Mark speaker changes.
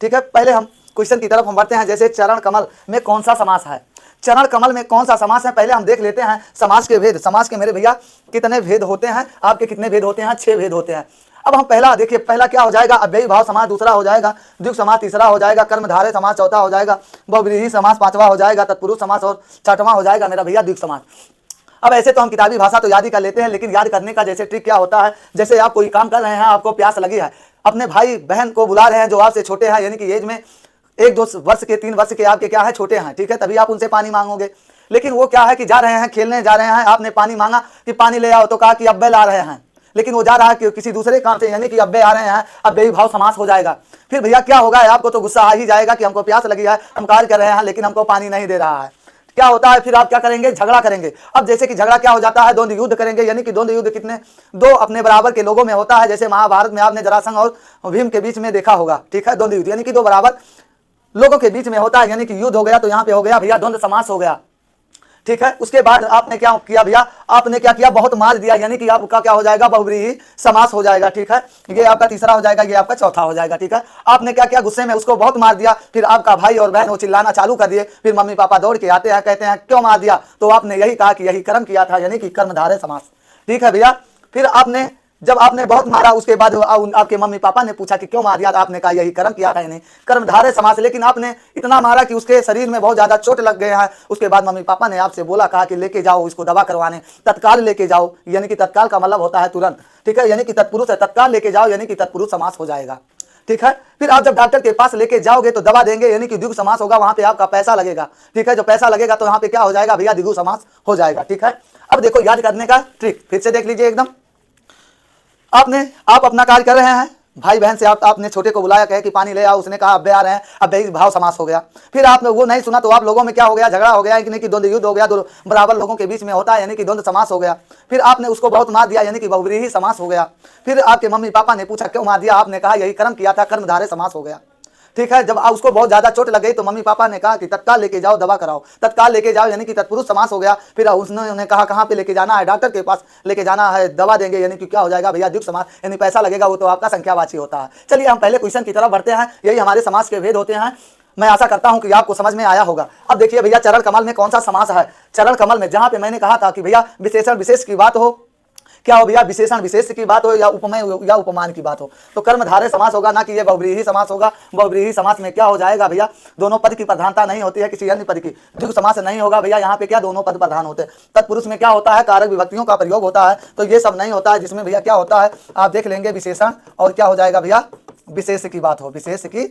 Speaker 1: ठीक है, पहले हम क्वेश्चन की तरफ हम बढ़ते हैं। जैसे चरण कमल में कौन सा समास है, चरण कमल में कौन सा समास है, पहले हम देख लेते हैं समास के भेद। समास के मेरे भैया कितने भेद होते हैं, आपके कितने भेद होते हैं, 6 भेद होते हैं। अब हम पहला देखिए, पहला क्या हो जाएगा, अव्ययी भाव समास, दूसरा हो जाएगा द्विगु समास, तीसरा हो जाएगा कर्मधारय समास, चौथा हो जाएगा बहुव्रीहि समास, पांचवा हो जाएगा तत्पुरुष समास और छठवां हो जाएगा मेरा भैया द्विगु समास। अब ऐसे तो हम किताबी भाषा तो याद ही कर लेते हैं, लेकिन याद करने का जैसे ट्रिक क्या होता है, जैसे आप कोई काम कर रहे हैं, आपको प्यास लगी है, अपने भाई बहन को बुला रहे हैं जो आपसे छोटे हैं, यानी कि एज में 1-2 वर्ष के 3 वर्ष के आपके क्या है छोटे हैं, ठीक है, तभी आप उनसे पानी मांगोगे। लेकिन वो क्या है कि जा रहे हैं खेलने जा रहे हैं, आपने पानी मांगा कि पानी ले आओ, तो कहा कि अब्बे ला रहे हैं, लेकिन वो जा रहा है कि किसी दूसरे काम से, यानी कि अब्बे आ रहे हैं, अव्ययी भाव समास हो जाएगा। फिर भैया क्या होगा, आपको तो गुस्सा आ ही जाएगा कि हमको प्यास लगी है, हम कार्य कर रहे हैं, लेकिन हमको पानी नहीं दे रहा है। क्या होता है, फिर आप क्या करेंगे, झगड़ा करेंगे। अब जैसे कि झगड़ा क्या हो जाता है, द्वंद्व युद्ध करेंगे, यानी कि द्वंद्व युद्ध कितने, 2 अपने बराबर के लोगों में होता है। जैसे महाभारत में आपने जरासंध और भीम के बीच में देखा होगा, ठीक है, द्वंद्व युद्ध यानी कि 2 बराबर लोगों के बीच में होता है, यानी कि युद्ध हो गया, तो यहाँ पे हो गया भैया द्वंद्व समास हो गया, ठीक है। उसके बाद आपने क्या किया भैया, आपने क्या किया, बहुत मार दिया, यानी कि आपका क्या हो जाएगा, बहुव्रीहि समास हो जाएगा, ठीक है। ये आपका तीसरा हो जाएगा, ये आपका चौथा हो जाएगा, ठीक है। आपने क्या किया, गुस्से में उसको बहुत मार दिया, फिर आपका भाई और बहन वो चिल्लाना चालू कर दिए, फिर मम्मी पापा दौड़ के आते हैं, कहते हैं क्यों मार दिया, तो आपने यही कहा कि यही कर्म किया था, यानी कि कर्मधारय समास, ठीक है भैया। फिर आपने जब आपने बहुत मारा, उसके बाद आपके मम्मी पापा ने पूछा कि क्यों मार दिया, आपने कहा यही कर्म किया था, यानी कर्मधारय समास। लेकिन आपने इतना मारा कि उसके शरीर में बहुत ज्यादा चोट लग गए हैं। उसके बाद मम्मी पापा ने आपसे बोला, कहा कि लेके जाओ इसको दवा करवाने, तत्काल लेके जाओ, यानी कि तत्काल का मतलब होता है तुरंत, ठीक है, यानी कि तत्पुरुष है, तत्काल लेके जाओ, यानी कि तत्पुरुष समास हो जाएगा, ठीक है। फिर आप जब डॉक्टर के पास लेके जाओगे तो दवा देंगे, यानी कि द्विगु समास होगा, वहां पे आपका पैसा लगेगा, ठीक है। जो पैसा लगेगा तो यहाँ पे क्या हो जाएगा भैया, द्विगु समास हो जाएगा, ठीक है। अब देखो याद करने का ट्रिक फिर से देख लीजिए एकदम। आप अपना कार्य कर रहे हैं, भाई बहन से आपने छोटे को बुलाया, कहे कि पानी ले आओ, उसने कहा अब्बे आ रहे हैं, अव्ययी भाव समास हो गया। फिर आपने वो नहीं सुना, तो आप लोगों में क्या हो गया, झगड़ा हो गया, कि द्वंद्व युद्ध हो गया, 2 बराबर लोगों के बीच में होता है, यानी कि द्वंद्व समास हो गया। फिर आपने उसको बहुत मार दिया, यानी कि बहुव्रीहि समास हो गया। फिर आपके मम्मी पापा ने पूछा क्यों मार दिया, आपने कहा यही कर्म किया था, कर्मधारय समास हो गया, ठीक है। जब उसको बहुत ज्यादा चोट लग गई तो मम्मी पापा ने कहा कि तत्काल लेके जाओ, दवा कराओ, तत्काल लेके जाओ, यानी कि तत्पुरुष समास हो गया। फिर उसने कहा कहाँ पे लेके जाना है, डॉक्टर के पास लेके जाना है, दवा देंगे, यानी कि क्या हो जाएगा भैया द्विगु समास, यानी पैसा लगेगा, वो तो आपका संख्यावाची होता है। चलिए हम पहले क्वेश्चन की तरफ बढ़ते हैं। यही हमारे समास के भेद होते हैं, मैं आशा करता हूं कि आपको समझ में आया होगा। अब देखिए भैया चरण कमल में कौन सा समास है, चरण कमल में जहां पे मैंने कहा था कि भैया विशेषण विशेष की बात हो, क्या हो भैया, विशेषण विशेष की बात हो या उपमेय या उपमान की बात हो, तो कर्मधारय समास होगा, ना कि ये बहुव्रीहि समास होगा। बहुव्रीहि समास में क्या हो जाएगा भैया, दोनों पद की प्रधानता नहीं होती है किसी अन्य पद की। द्विगु समास नहीं होगा भैया, यहाँ पे क्या दोनों पद प्रधान होते हैं। तत्पुरुष में क्या होता है, कारक विभक्तियों का प्रयोग होता है, तो ये सब नहीं होता है, जिसमें भैया क्या होता है, आप देख लेंगे विशेषण और क्या हो जाएगा भैया, विशेष की बात हो, विशेष की